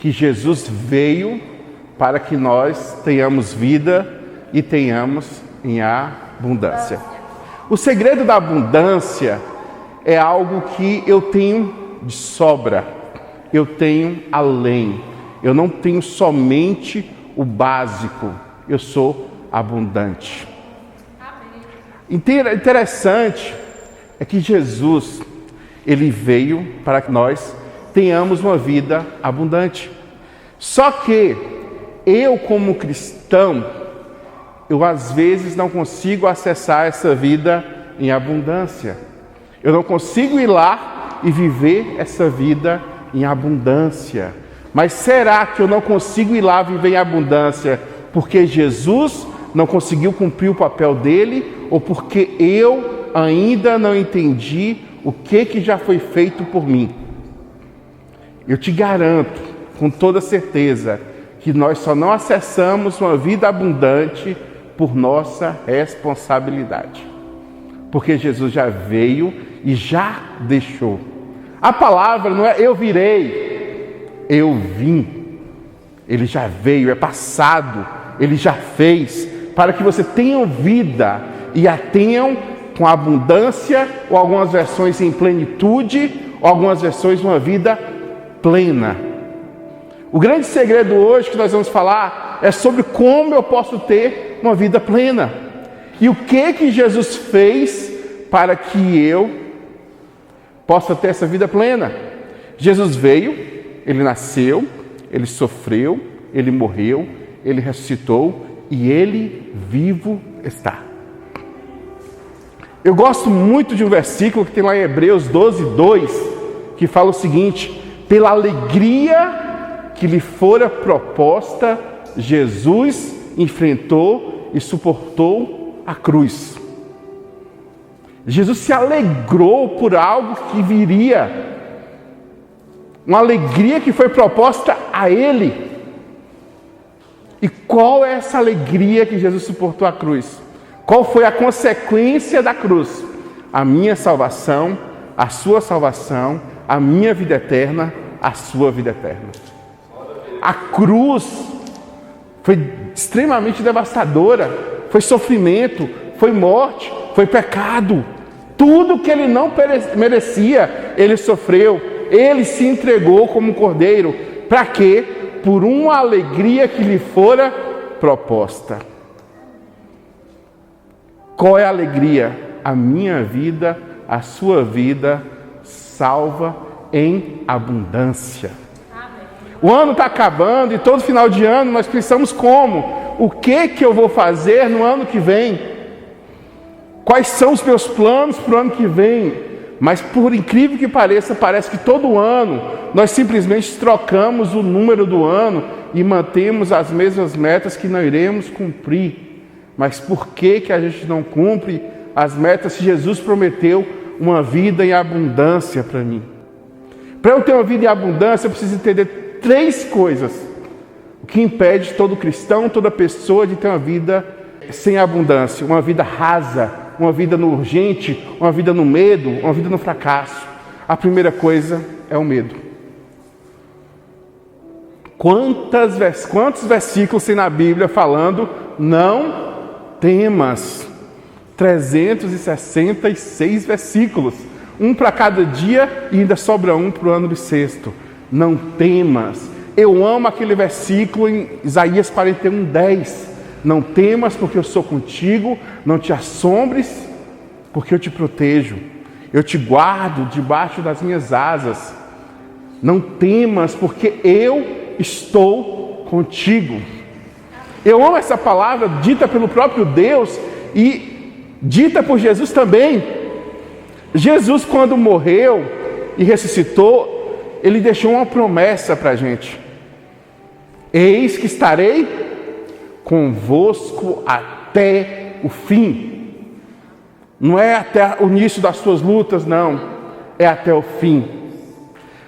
que Jesus veio para que nós tenhamos vida e tenhamos em abundância. O segredo da abundância é algo que eu tenho de sobra, eu tenho além. Eu não tenho somente o básico, eu sou abundante. Interessante é que Jesus, ele veio para que nós tenhamos uma vida abundante. Só que eu, como cristão, eu às vezes não consigo acessar essa vida em abundância. Eu não consigo ir lá e viver essa vida em abundância. Mas será que eu não consigo ir lá viver em abundância porque Jesus não conseguiu cumprir o papel dele, ou porque eu ainda não entendi o que já foi feito por mim? Eu te garanto, com toda certeza, que nós só não acessamos uma vida abundante por nossa responsabilidade. Porque Jesus já veio e já deixou. A palavra não é eu virei, eu vim. Ele já veio, é passado, ele já fez, para que você tenha vida e a tenham com abundância, ou algumas versões em plenitude, ou algumas versões uma vida plena. O grande segredo hoje que nós vamos falar é sobre como eu posso ter uma vida plena. E o que Jesus fez para que eu possa ter essa vida plena. Jesus veio, ele nasceu, ele sofreu, ele morreu, ele ressuscitou e ele vivo está. Eu gosto muito de um versículo que tem lá em Hebreus 12:2, que fala o seguinte: pela alegria que lhe fora proposta, Jesus enfrentou e suportou a cruz. Jesus se alegrou por algo que viria, uma alegria que foi proposta a ele. E qual é essa alegria que Jesus suportou a cruz? Qual foi a consequência da cruz? A minha salvação, a sua salvação, a minha vida eterna, a sua vida eterna. A cruz foi extremamente devastadora, foi sofrimento, foi morte, foi pecado. Tudo que ele não merecia, ele sofreu. Ele se entregou como cordeiro. Para quê? Por uma alegria que lhe fora proposta. Qual é a alegria? A minha vida, a sua vida, salva em abundância. O ano está acabando e todo final de ano nós pensamos como? O que eu vou fazer no ano que vem? Quais são os meus planos para o ano que vem? Mas por incrível que pareça, parece que todo ano nós simplesmente trocamos o número do ano e mantemos as mesmas metas que não iremos cumprir. Mas por que a gente não cumpre as metas que Jesus prometeu uma vida em abundância para mim? Para eu ter uma vida em abundância, eu preciso entender 3 coisas. O que impede todo cristão, toda pessoa de ter uma vida sem abundância, uma vida rasa, uma vida no urgente, uma vida no medo, uma vida no fracasso. A primeira coisa é o medo. Quantos versículos tem na Bíblia falando não temas? 366 versículos. Um para cada dia e ainda sobra um para o ano bissexto. Não temas. Eu amo aquele versículo em Isaías 41:10. Não temas, porque eu sou contigo. Não te assombres, porque eu te protejo. Eu te guardo debaixo das minhas asas. Não temas, porque eu estou contigo. Eu amo essa palavra dita pelo próprio Deus e dita por Jesus também. Jesus, quando morreu e ressuscitou, ele deixou uma promessa para a gente. Eis que estarei convosco até o fim. Não é até o início das suas lutas, não. É até o fim.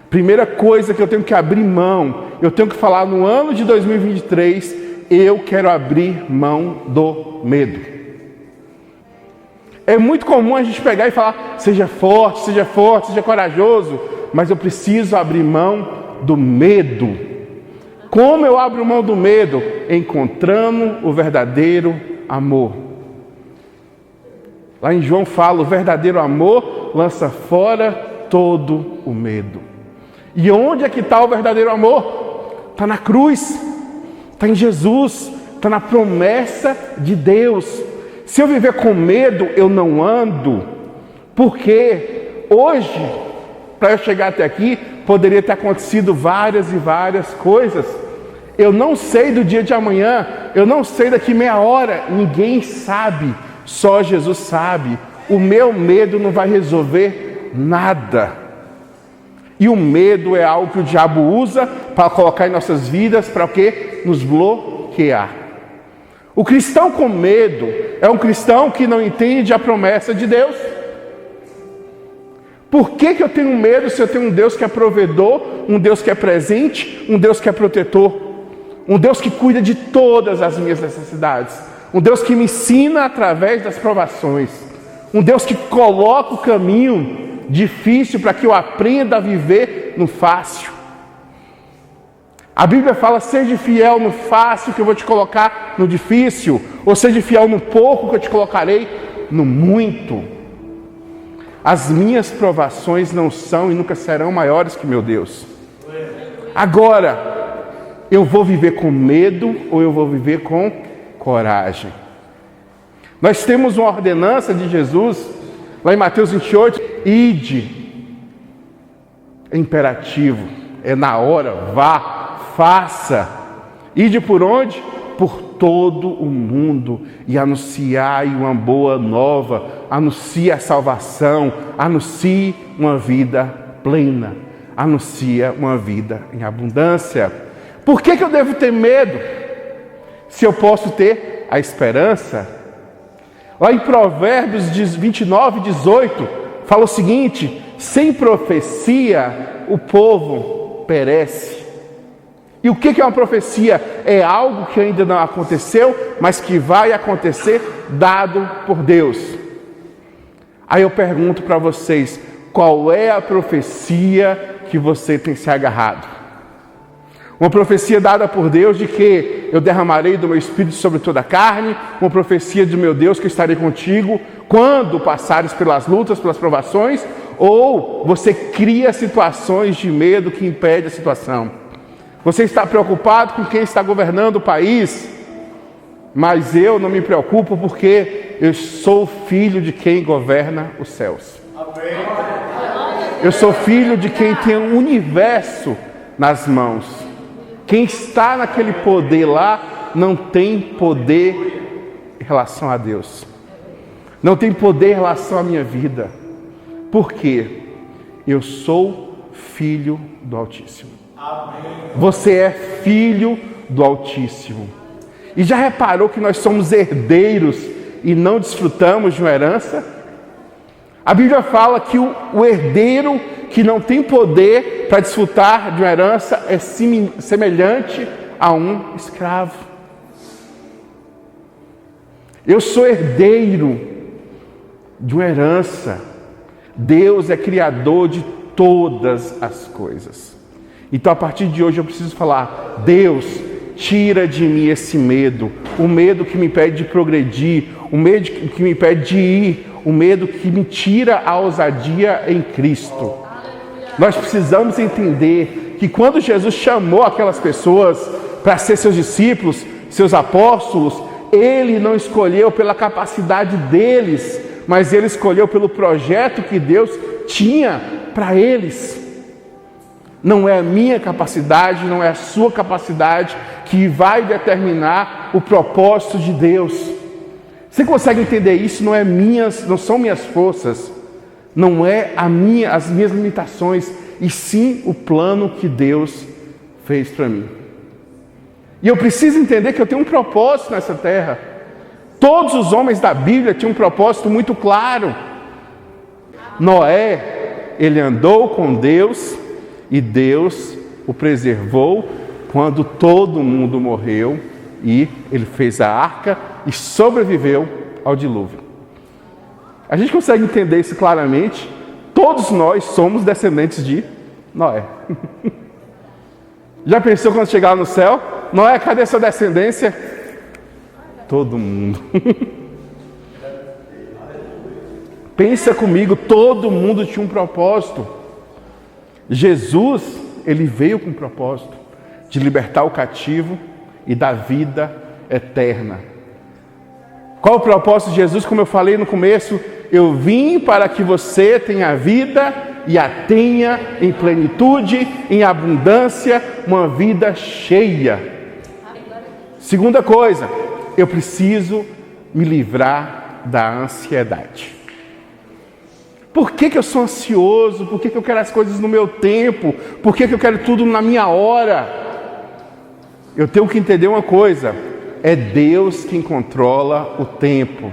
Primeira coisa que eu tenho que abrir mão, eu tenho que falar no ano de 2023, eu quero abrir mão do medo. É muito comum a gente pegar e falar, seja forte, seja corajoso, mas eu preciso abrir mão do medo. Como eu abro mão do medo? Encontrando o verdadeiro amor. Lá em João fala, o verdadeiro amor lança fora todo o medo. E onde é que está o verdadeiro amor? Está na cruz, está em Jesus, está na promessa de Deus. Se eu viver com medo, eu não ando, porque hoje, para eu chegar até aqui, poderia ter acontecido várias e várias coisas. Eu não sei do dia de amanhã, eu não sei daqui meia hora, ninguém sabe, só Jesus sabe. O meu medo não vai resolver nada. E o medo é algo que o diabo usa para colocar em nossas vidas, para o quê? Nos bloquear. O cristão com medo é um cristão que não entende a promessa de Deus. Por que eu tenho medo se eu tenho um Deus que é provedor, um Deus que é presente, um Deus que é protetor, um Deus que cuida de todas as minhas necessidades, um Deus que me ensina através das provações, um Deus que coloca o caminho difícil para que eu aprenda a viver no fácil. A Bíblia fala, seja fiel no fácil que eu vou te colocar no difícil, ou seja fiel no pouco que eu te colocarei no muito. As minhas provações não são e nunca serão maiores que meu Deus. Agora, eu vou viver com medo ou eu vou viver com coragem? Nós temos uma ordenança de Jesus, lá em Mateus 28, ide. É imperativo, é na hora, vá, faça. Ide por onde? Por todo o mundo e anunciai uma boa nova, anuncie a salvação, anuncie uma vida plena, anuncia uma vida em abundância. Por que eu devo ter medo se eu posso ter a esperança? Lá em Provérbios 29, 18, fala o seguinte: sem profecia o povo perece. E o que é uma profecia? É algo que ainda não aconteceu, mas que vai acontecer, dado por Deus. Aí eu pergunto para vocês, qual é a profecia que você tem se agarrado? Uma profecia dada por Deus de que eu derramarei do meu Espírito sobre toda a carne, uma profecia do meu Deus que eu estarei contigo quando passares pelas lutas, pelas provações, ou você cria situações de medo que impedem a situação? Você está preocupado com quem está governando o país, mas eu não me preocupo porque eu sou filho de quem governa os céus. Eu sou filho de quem tem o universo nas mãos. Quem está naquele poder lá não tem poder em relação a Deus. Não tem poder em relação à minha vida. Por quê? Eu sou filho do Altíssimo. Você é filho do Altíssimo. E já reparou que nós somos herdeiros e não desfrutamos de uma herança? A Bíblia fala que o herdeiro que não tem poder para desfrutar de uma herança é semelhante a um escravo. Eu sou herdeiro de uma herança. Deus é criador de todas as coisas. Então, a partir de hoje, eu preciso falar: Deus, tira de mim esse medo, o medo que me impede de progredir, o medo que me impede de ir, o medo que me tira a ousadia em Cristo. Nós precisamos entender que quando Jesus chamou aquelas pessoas para ser seus discípulos, seus apóstolos, Ele não escolheu pela capacidade deles, mas Ele escolheu pelo projeto que Deus tinha para eles. Não é a minha capacidade, não é a sua capacidade que vai determinar o propósito de Deus. Você consegue entender isso? Não são minhas forças, não é as minhas limitações, e sim o plano que Deus fez para mim. E eu preciso entender que eu tenho um propósito nessa terra. Todos os homens da Bíblia tinham um propósito muito claro. Noé, ele andou com Deus, e Deus o preservou quando todo mundo morreu, e ele fez a arca e sobreviveu ao dilúvio. A gente consegue entender isso claramente. Todos nós somos descendentes de Noé. Já pensou quando chegar lá no céu? Noé, cadê sua descendência? Todo mundo. Pensa comigo, todo mundo tinha um propósito. Jesus, ele veio com um propósito de libertar o cativo e dar vida eterna. Qual o propósito de Jesus? Como eu falei no começo, eu vim para que você tenha vida e a tenha em plenitude, em abundância, uma vida cheia. Segunda coisa, eu preciso me livrar da ansiedade. Por que eu sou ansioso? Por que eu quero as coisas no meu tempo? Por que eu quero tudo na minha hora? Eu tenho que entender uma coisa, é Deus quem controla o tempo.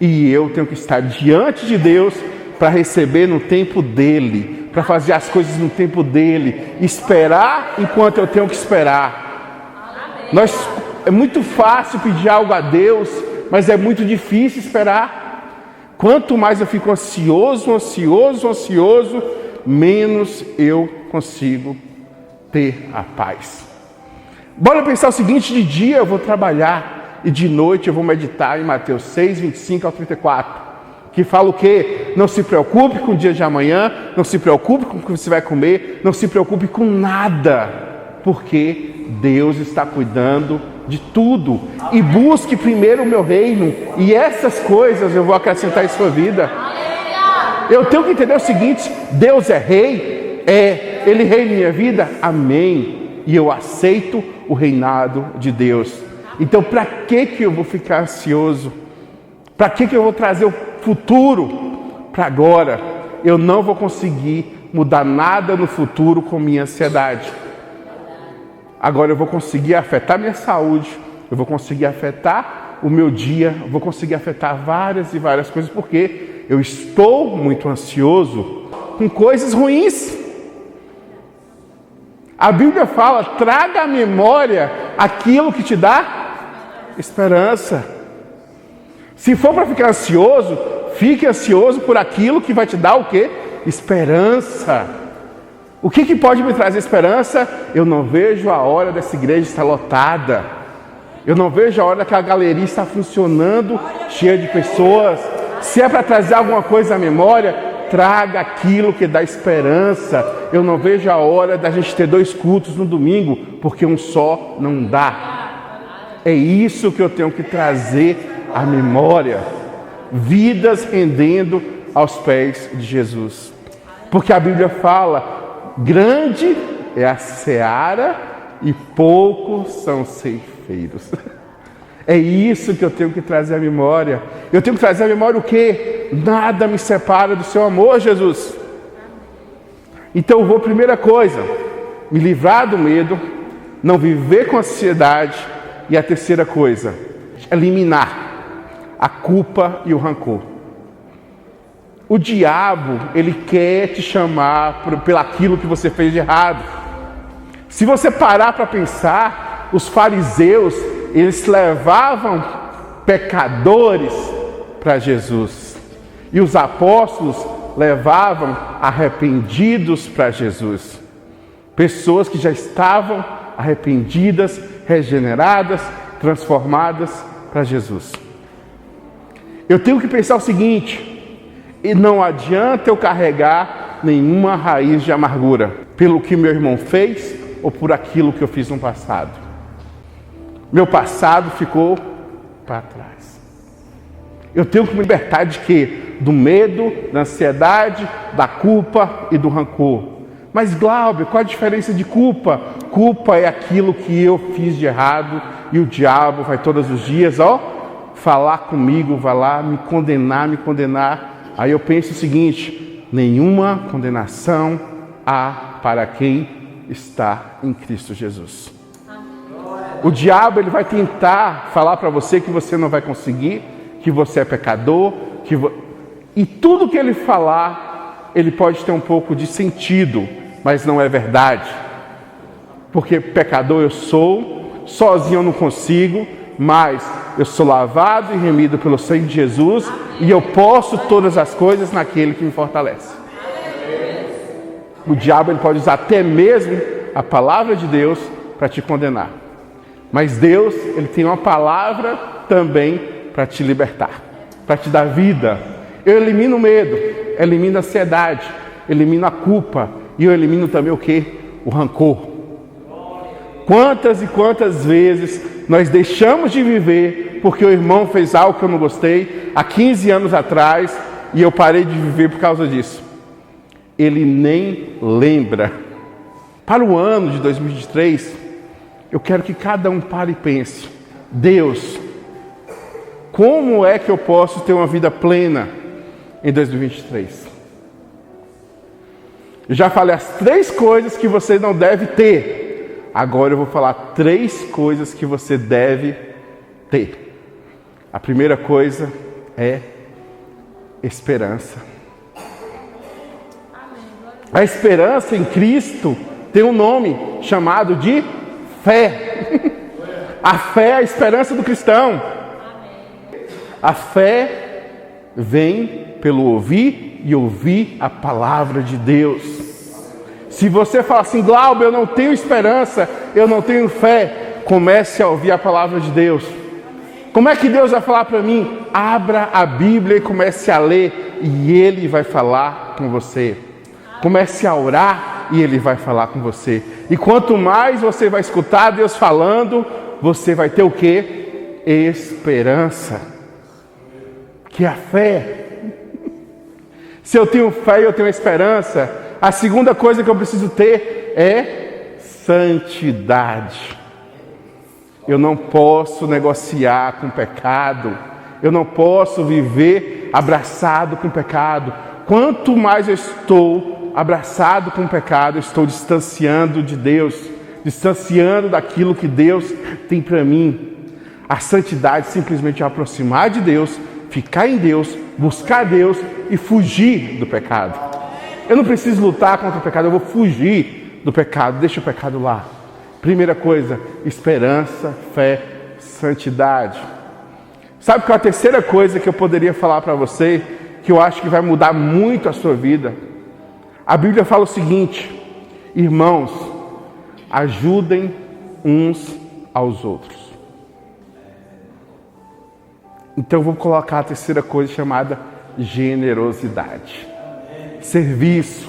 E eu tenho que estar diante de Deus para receber no tempo dele, para fazer as coisas no tempo dele, esperar enquanto eu tenho que esperar. É muito fácil pedir algo a Deus, mas é muito difícil esperar. Quanto mais eu fico ansioso, menos eu consigo ter a paz. Bora pensar o seguinte, de dia eu vou trabalhar e de noite eu vou meditar em Mateus 6, 25 ao 34, que fala o quê? Não se preocupe com o dia de amanhã, não se preocupe com o que você vai comer, não se preocupe com nada, porque Deus está cuidando de tudo. E busque primeiro o meu reino, e essas coisas eu vou acrescentar em sua vida. Eu tenho que entender o seguinte, Deus é rei? Ele reina em minha vida? Amém. E eu aceito o reinado de Deus. Então para que eu vou ficar ansioso? Para que eu vou trazer o futuro para agora? Eu não vou conseguir mudar nada no futuro com minha ansiedade. Agora eu vou conseguir afetar minha saúde, eu vou conseguir afetar o meu dia, eu vou conseguir afetar várias e várias coisas, porque eu estou muito ansioso com coisas ruins. A Bíblia fala, traga à memória aquilo que te dá esperança. Se for para ficar ansioso, fique ansioso por aquilo que vai te dar o quê? Esperança. O que pode me trazer esperança? Eu não vejo a hora dessa igreja estar lotada. Eu não vejo a hora daquela galeria estar funcionando, cheia de pessoas. Se é para trazer alguma coisa à memória, traga aquilo que dá esperança. Eu não vejo a hora da gente ter 2 cultos no domingo, porque um só não dá. É isso que eu tenho que trazer à memória. Vidas rendendo aos pés de Jesus. Porque a Bíblia fala, grande é a seara e poucos são ceifeiros. É isso que eu tenho que trazer à memória. Eu tenho que trazer à memória o quê? Nada me separa do seu amor, Jesus. Então eu vou, primeira coisa, me livrar do medo, não viver com ansiedade. E a terceira coisa, eliminar a culpa e o rancor. O diabo, ele quer te chamar pelaquilo que você fez de errado. Se você parar para pensar, os fariseus, eles levavam pecadores para Jesus. E os apóstolos levavam arrependidos para Jesus. Pessoas que já estavam arrependidas, regeneradas, transformadas para Jesus. Eu tenho que pensar o seguinte, e não adianta eu carregar nenhuma raiz de amargura pelo que meu irmão fez ou por aquilo que eu fiz no passado. Meu passado ficou para trás. Eu tenho que me libertar de quê? Do medo, da ansiedade, da culpa e do rancor. Mas Glauber, qual a diferença de culpa? Culpa é aquilo que eu fiz de errado e o diabo vai todos os dias, falar comigo, vai lá me condenar. Aí eu penso o seguinte, nenhuma condenação há para quem está em Cristo Jesus. O diabo, ele vai tentar falar para você que você não vai conseguir, que você é pecador, e tudo que ele falar, ele pode ter um pouco de sentido, mas não é verdade. Porque pecador eu sou, sozinho eu não consigo, mas eu sou lavado e remido pelo sangue de Jesus e eu posso todas as coisas naquele que me fortalece. O diabo, ele pode usar até mesmo a palavra de Deus para te condenar. Mas Deus, Ele tem uma palavra também para te libertar, para te dar vida. Eu elimino o medo, elimino a ansiedade, elimino a culpa e eu elimino também o quê? O rancor. Quantas e quantas vezes nós deixamos de viver porque o irmão fez algo que eu não gostei há 15 anos atrás e eu parei de viver por causa disso. Ele nem lembra. Para o ano de 2023, eu quero que cada um pare e pense: Deus, como é que eu posso ter uma vida plena em 2023? Eu já falei as 3 coisas que você não deve ter. Agora eu vou falar 3 coisas que você deve ter. A primeira coisa é esperança. A esperança em Cristo tem um nome chamado de fé. A fé é a esperança do cristão. A fé vem pelo ouvir e ouvir a palavra de Deus. Se você fala assim: Glauber, eu não tenho esperança, eu não tenho fé, comece a ouvir a palavra de Deus. Como é que Deus vai falar para mim? Abra a Bíblia e comece a ler e Ele vai falar com você. Comece a orar e Ele vai falar com você. E quanto mais você vai escutar Deus falando, você vai ter o quê? Esperança. Que é a fé. Se eu tenho fé e eu tenho esperança, a segunda coisa que eu preciso ter é santidade. Eu não posso negociar com o pecado. Eu não posso viver abraçado com o pecado. Quanto mais eu estou abraçado com o pecado, eu estou distanciando de Deus, distanciando daquilo que Deus tem para mim. A santidade simplesmente é aproximar de Deus, ficar em Deus, buscar Deus e fugir do pecado. Eu não preciso lutar contra o pecado, eu vou fugir do pecado, deixa o pecado lá. Primeira coisa, esperança, fé, santidade. Sabe qual é a terceira coisa que eu poderia falar para você, que eu acho que vai mudar muito a sua vida? A Bíblia fala o seguinte: irmãos, ajudem uns aos outros. Então eu vou colocar a terceira coisa chamada generosidade. Serviço,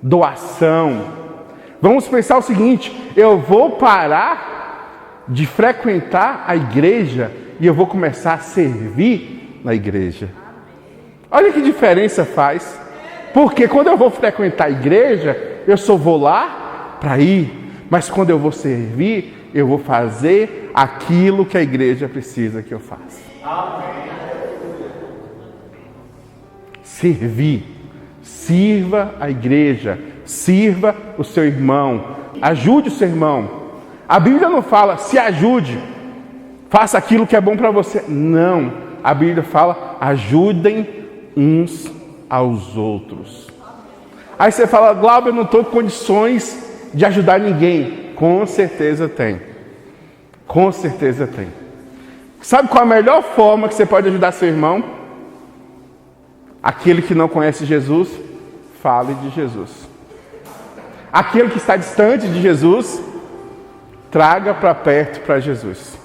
doação. Vamos pensar o seguinte: eu vou parar de frequentar a igreja e eu vou começar a servir na igreja. Olha que diferença faz. Porque quando eu vou frequentar a igreja, eu só vou lá para ir. Mas quando eu vou servir, eu vou fazer aquilo que a igreja precisa que eu faça. Servir. Sirva a igreja, sirva o seu irmão, ajude o seu irmão. A Bíblia não fala se ajude, faça aquilo que é bom para você. Não, a Bíblia fala ajudem uns aos outros. Aí você fala: Glauber, eu não estou em condições de ajudar ninguém. Com certeza tem. Com certeza tem. Sabe qual a melhor forma que você pode ajudar seu irmão? Aquele que não conhece Jesus, fale de Jesus. Aquele que está distante de Jesus, traga para perto para Jesus.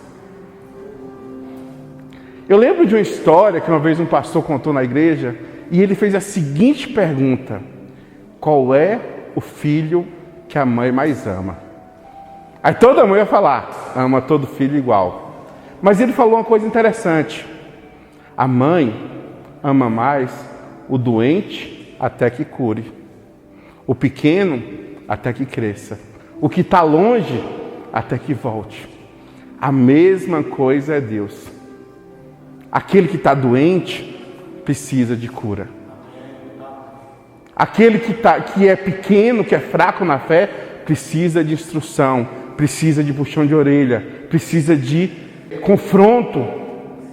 Eu lembro de uma história que uma vez um pastor contou na igreja, e ele fez a seguinte pergunta: qual é o filho que a mãe mais ama? Aí toda mãe ia falar: ama todo filho igual. Mas ele falou uma coisa interessante: a mãe ama mais o doente até que cure, o pequeno até que cresça, o que está longe até que volte. A mesma coisa é Deus. Aquele que está doente precisa de cura. Aquele que é pequeno, que é fraco na fé, precisa de instrução, precisa de puxão de orelha, precisa de confronto.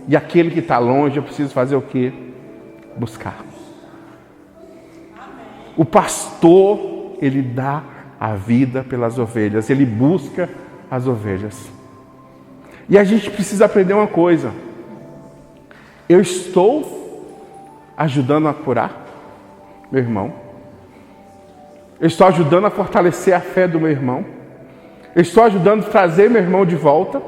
E aquele que está longe, eu preciso fazer o quê? Buscar. O pastor, ele dá a vida pelas ovelhas, ele busca as ovelhas. E a gente precisa aprender uma coisa: eu estou ajudando a curar meu irmão? Eu estou ajudando a fortalecer a fé do meu irmão? Eu estou ajudando a trazer meu irmão de volta?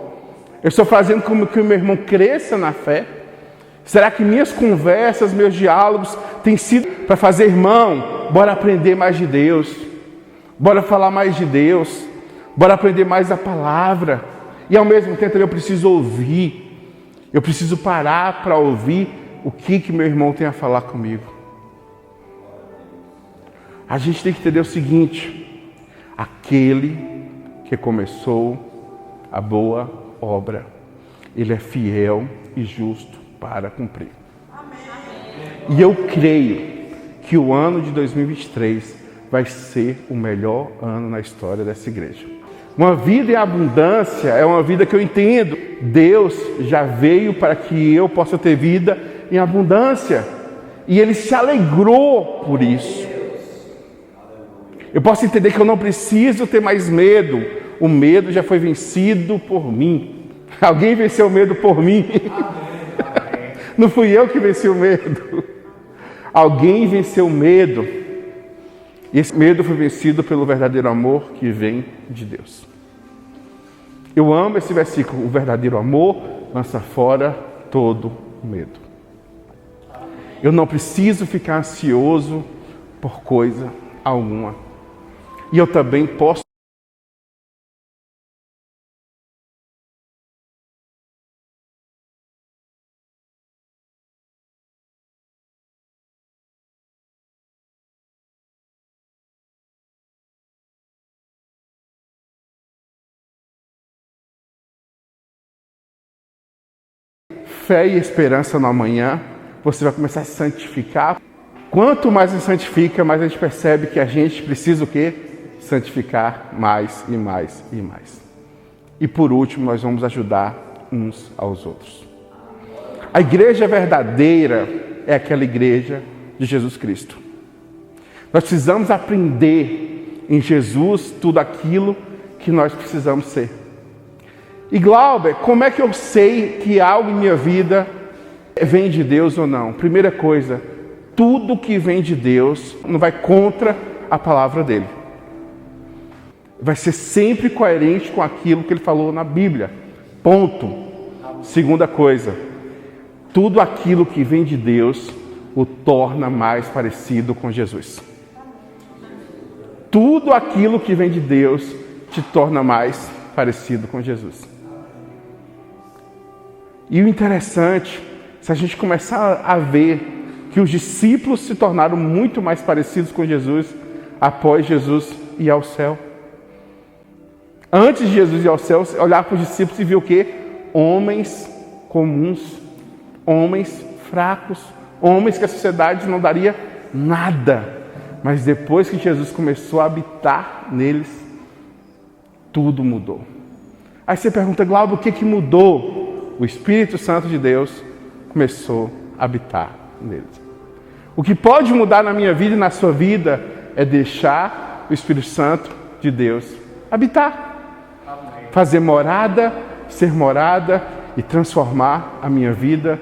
Eu estou fazendo com que o meu irmão cresça na fé? Será que minhas conversas, meus diálogos têm sido para fazer, irmão, bora aprender mais de Deus, bora falar mais de Deus, bora aprender mais da palavra, e ao mesmo tempo eu preciso ouvir, eu preciso parar para ouvir o que meu irmão tem a falar comigo. A gente tem que entender o seguinte: aquele que começou a boa obra, ele é fiel e justo para cumprir. Amém. E eu creio que o ano de 2023 vai ser o melhor ano na história dessa igreja. Uma vida em abundância é uma vida que eu entendo. Deus já veio para que eu possa ter vida em abundância. E Ele se alegrou por isso. Eu posso entender que eu não preciso ter mais medo. O medo já foi vencido por mim. Alguém venceu o medo por mim. Não fui eu que venci o medo. Alguém venceu o medo. E esse medo foi vencido pelo verdadeiro amor que vem de Deus. Eu amo esse versículo. O verdadeiro amor lança fora todo medo. Eu não preciso ficar ansioso por coisa alguma. E eu também posso fé e esperança no amanhã. Você vai começar a se santificar. Quanto mais se santifica, mais a gente percebe que a gente precisa o quê? Santificar mais e mais e mais. E por último, nós vamos ajudar uns aos outros. A igreja verdadeira é aquela igreja de Jesus Cristo. Nós precisamos aprender em Jesus tudo aquilo que nós precisamos ser. E Glauber, como é que eu sei que algo em minha vida vem de Deus ou não? Primeira coisa, tudo que vem de Deus não vai contra a palavra dele. Vai ser sempre coerente com aquilo que ele falou na Bíblia. Ponto. Segunda coisa, tudo aquilo que vem de Deus o torna mais parecido com Jesus. Tudo aquilo que vem de Deus te torna mais parecido com Jesus. E o interessante, se a gente começar a ver que os discípulos se tornaram muito mais parecidos com Jesus após Jesus ir ao céu. Antes de Jesus ir ao céu, olhar para os discípulos e ver o quê? Homens comuns, homens fracos, homens que a sociedade não daria nada. Mas depois que Jesus começou a habitar neles, tudo mudou. Aí você pergunta, Glauber, o que mudou? O Espírito Santo de Deus começou a habitar neles. O que pode mudar na minha vida e na sua vida é deixar o Espírito Santo de Deus habitar. Amém. Fazer morada, ser morada e transformar a minha vida